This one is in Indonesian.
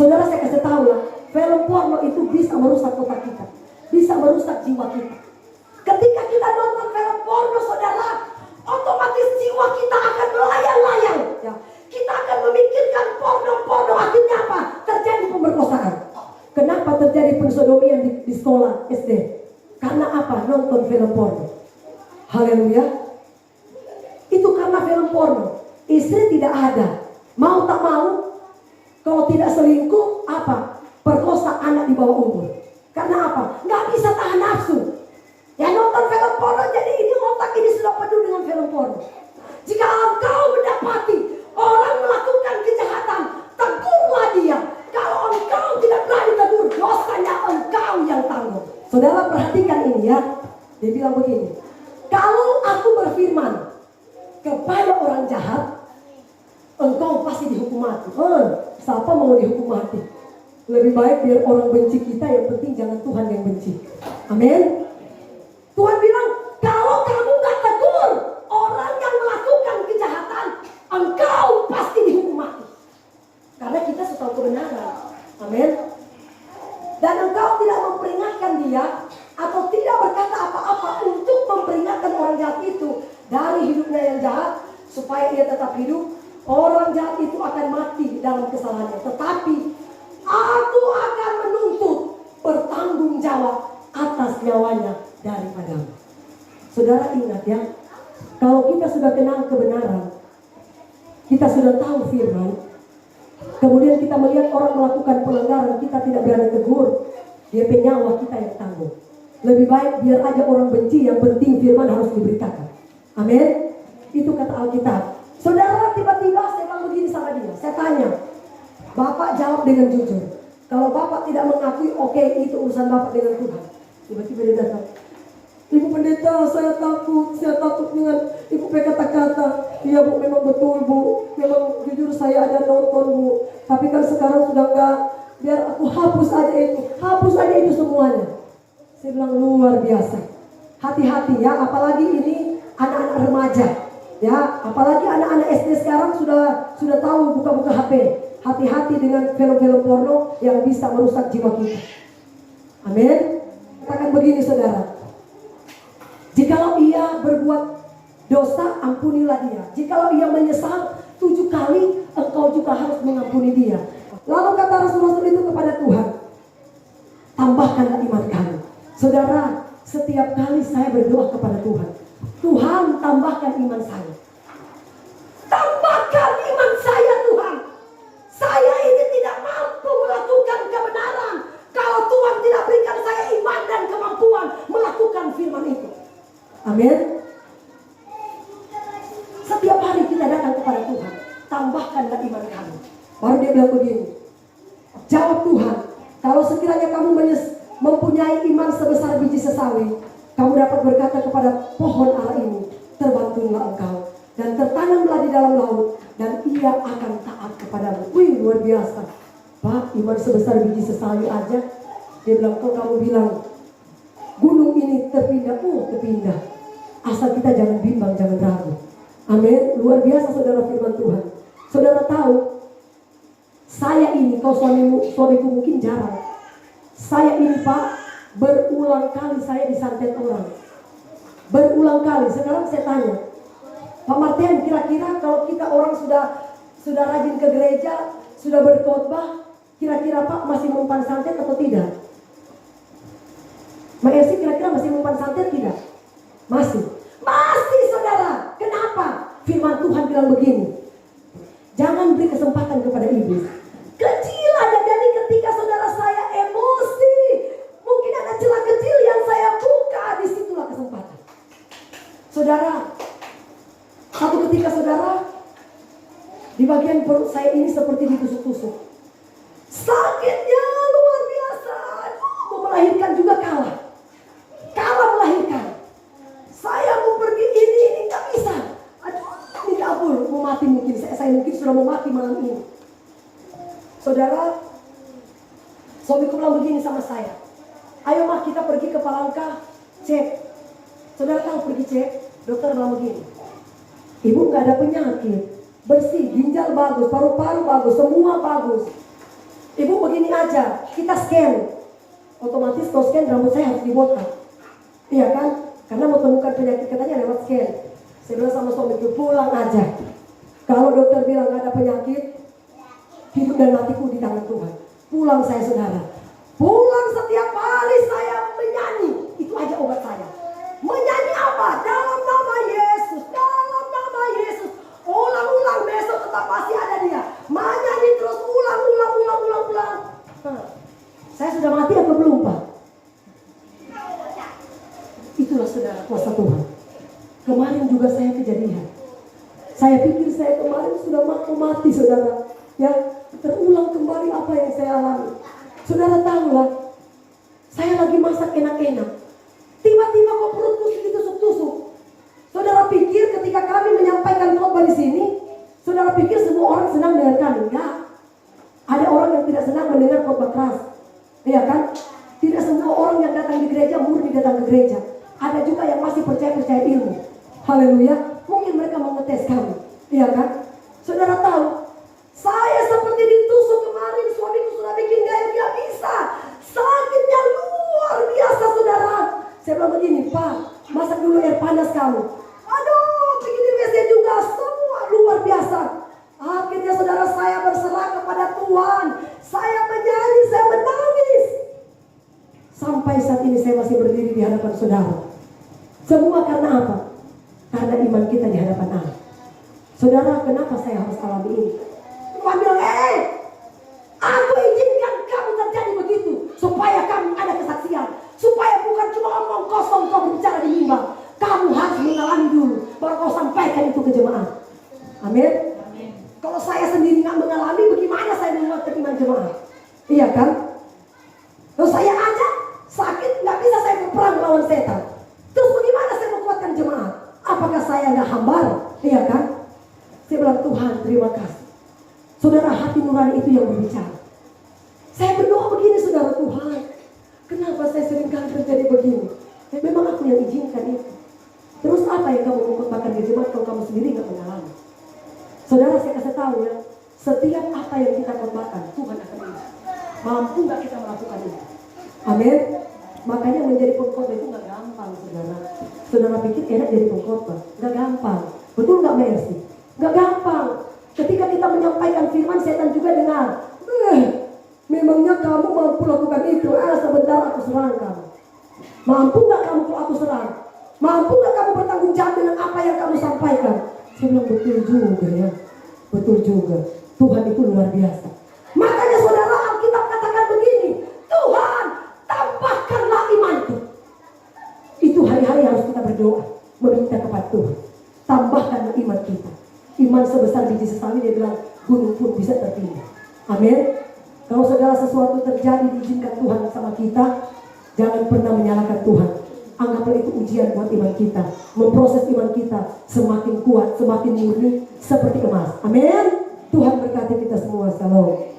Saudara, saya kasih tahu ya, film porno itu bisa merusak otak kita, bisa merusak jiwa kita. Ketika kita nonton film porno, saudara, otomatis jiwa kita akan melayang-layang. Ya. Kita akan memikirkan porno akhirnya apa? Terjadi pemerkosaan. Kenapa terjadi pensodomian di sekolah SD? Karena apa? Nonton film porno. Haleluya. Itu karena film porno. Istri tidak ada. Mau tak mau, kalau tidak selingkuh, apa? Perkosa anak di bawah umur. Karena apa? Nggak bisa tahan nafsu. Ya nonton film porno, jadi ini otak ini sudah penuh dengan film porno. Jika engkau mendapati orang melakukan kejahatan, tegurlah dia. Kalau engkau tidak berani tegur, dosanya engkau yang tanggung. Saudara, perhatikan ini ya. Dia bilang begini, kalau aku berfirman kepada orang jahat, engkau pasti dihukum mati. Siapa mau dihukum mati? Lebih baik biar orang benci kita, yang penting jangan Tuhan yang benci. Amin. Tuhan bilang, kalau kamu gak tegur orang yang melakukan kejahatan, engkau pasti dihukum mati. Karena kita suka kebenaran. Amin. Dan engkau tidak memperingatkan dia, atau tidak berkata apa-apa untuk memperingatkan orang jahat itu dari hidupnya yang jahat, supaya dia tetap hidup. Orang jahat itu akan mati dalam kesalahannya, tetapi aku akan menuntut bertanggung jawab atas nyawanya daripadamu. Saudara, ingat ya, kalau kita sudah kenal kebenaran, kita sudah tahu firman, kemudian kita melihat orang melakukan pelanggaran, kita tidak berani tegur, dia penyawa kita yang tanggung. Lebih baik biar aja orang benci, yang penting firman harus diberitakan. Amin. Itu kata Alkitab. Saudara, tiba-tiba saya bilang begini sama dia. Saya tanya, Bapak jawab dengan jujur. Kalau Bapak tidak mengakui, oke, itu urusan Bapak dengan Tuhan. Tiba-tiba dia datang, Ibu Pendeta, saya takut dengan Ibu berkata-kata. Iya Bu, memang betul Bu, memang jujur saya ada nonton Bu. Tapi kan sekarang sudah enggak, biar aku hapus aja itu semuanya. Saya bilang luar biasa. Hati-hati ya, apalagi ini anak-anak remaja. Ya, apalagi anak-anak SD sekarang sudah tahu buka-buka HP. Hati-hati dengan film-film porno yang bisa merusak jiwa kita. Amin. Katakan begini saudara, jikalau ia berbuat dosa, ampunilah dia. Jikalau ia menyesal 7 kali, engkau juga harus mengampuni dia. Lalu kata Rasul-Rasul itu kepada Tuhan, tambahkanlah iman kami. Saudara, setiap kali saya berdoa kepada Tuhan, Tuhan tambahkan iman saya. Tambahkan iman saya Tuhan. Saya ini tidak mampu melakukan kebenaran kalau Tuhan tidak berikan saya iman dan kemampuan melakukan firman itu. Amin. Setiap hari kita datang kepada Tuhan, tambahkanlah iman kami. Baru dia bilang begini, jawab Tuhan, kalau sekiranya kamu mempunyai iman sebesar biji sesawi, kamu dapat berkata kepada pohon ara ini, terbantulah engkau dan tertanamlah di dalam laut, dan ia akan taat kepadamu. Wih, luar biasa. Pak, iman sebesar biji sesawi aja. Dia bilang, kok kamu bilang gunung ini terpindah? Terpindah. Asal kita jangan bimbang, jangan ragu. Amin. Luar biasa saudara firman Tuhan. Saudara tahu, saya ini, kalau suamiku mungkin jarang. Saya ini Pak, berulang kali saya disantet orang. Berulang kali. Sekarang saya tanya, Pak Martin, kira-kira kalau kita orang sudah rajin ke gereja, sudah berkhotbah, kira-kira Pak masih mempan santet atau tidak? Mbak Esi kira-kira masih mempan santet tidak? Masih saudara. Kenapa? Firman Tuhan bilang begini, jangan beri kesempatan kepada iblis. Kecil aja, jadi ketika saudara saya emosi, mungkin ada celah kecil yang saya buka, disitulah kesempatan. Saudara, satu ketika saudara, di bagian perut saya ini seperti ditusuk-tusuk. Sakitnya luar biasa. Mau melahirkan juga kalah melahirkan. Saya mau pergi ini nggak bisa. Aduh, ini kabur, mau mati mungkin. Saya mungkin sudah mau mati malam ini. Saudara, suamiku bilang begini sama saya, ayo mah kita pergi ke Palangka, cek. Saudara tahu pergi cek, dokter bilang begini, ibu nggak ada penyakit, bersih, ginjal bagus, paru-paru bagus, semua bagus. Ibu begini aja, kita scan. Otomatis kalau scan rambut saya harus dibotak. Iya kan? Karena mau temukan penyakit katanya lewat scan. Saya bilang sama suamiku, pulang aja. Kalau dokter bilang gak ada penyakit, hidup dan matiku di tangan Tuhan. Pulang saya saudara. Pulang setiap hari saya menyanyi. Itu aja obat saya. Menyanyi apa? Dalam nama Yesus. Dalam nama Yesus. Ulang-ulang, besok tetap pasti ada dia. Menyanyi terus ulang. Saya sudah mati atau belum Pak? Itulah saudara kuasa Tuhan. Kemarin juga saya kejadian. Saya pikir saya kemarin sudah mati saudara. Ya, terulang kembali apa yang saya alami. Saudara tahulah, saya lagi masak enak-enak. Tiba-tiba kok perutku ditusuk-tusuk. Saudara pikir ketika kami menyampaikan khotbah di sini, saudara pikir semua orang senang dengan kami? Enggak. Ada orang yang tidak senang mendengar khotbah keras. Iya kan? Tidak semua orang yang datang di gereja murni datang ke gereja. Ada juga yang masih percaya ilmu. Haleluya. Mungkin mereka mau ngetes kami. Iya kan? Saudara tahu, saya seperti ditusuk kemarin. Suamiku sudah bikin gaya, dia bisa. Sakitnya luar biasa saudara. Saya bilang begini, Pak, masak dulu air panas kamu. Aduh, bikin di WC juga. Semua luar biasa. Akhirnya saudara saya berserah kepada Tuhan. Saya menyanyi, saya menangis. Sampai saat ini saya masih berdiri di hadapan saudara. Semua karena apa? Karena iman kita di hadapan Allah. Saudara, kenapa saya harus alami ini? Tuhan bilang, aku izinkan kamu terjadi begitu. Supaya kamu ada kesaksian. Supaya bukan cuma omong kosong kau berbicara di mimbar. Kamu harus mengalami dulu. Baru kau sampaikan itu ke jemaat. Amin. Kalau saya sendiri nggak mengalami, bagaimana saya menguatkan iman jemaat? Iya kan? Kalau saya aja sakit, nggak bisa saya berperang melawan setan. Terus bagaimana saya menguatkan jemaat? Apakah saya nggak hambar? Iya kan? Saya bilang, Tuhan terima kasih. Saudara, hati nurani itu yang berbicara. Saya berdoa begini, saudara, Tuhan, kenapa saya seringkali terjadi begini? Memang aku yang izinkan itu. Terus apa yang kamu mengutamakan di jemaat kalau kamu sendiri nggak mengalami? Saudara, saya kasih tahu ya, setiap apa yang kita korbankan, Tuhan akan lihat. Mampu nggak kita melakukan itu? Amin. Makanya menjadi pengkhotbah itu nggak gampang, saudara. Saudara pikir enak jadi pengkhotbah? Nggak gampang. Betul nggak, Mercy? Nggak gampang. Ketika kita menyampaikan firman, setan juga dengar. Memangnya kamu mampu lakukan itu? Sebentar aku serang kamu. Mampu nggak kamu kalau aku serang? Mampu nggak kamu bertanggung jawab dengan apa yang kamu sampaikan? Saya bilang betul juga ya. Betul juga. Tuhan itu luar biasa. Makanya saudara, Alkitab katakan begini, Tuhan tambahkanlah imanku. Itu hari-hari harus kita berdoa, meminta kepada Tuhan. Tambahkanlah iman kita. Iman sebesar biji sesawi, dia bilang gunung pun bisa terpindah. Amin. Kalau saudara sesuatu terjadi diizinkan Tuhan sama kita, jangan pernah menyalahkan Tuhan. Anggaplah itu ujian buat iman kita. Memproses iman kita semakin kuat, semakin murni seperti emas. Amin. Tuhan berkati kita semua. Shalom.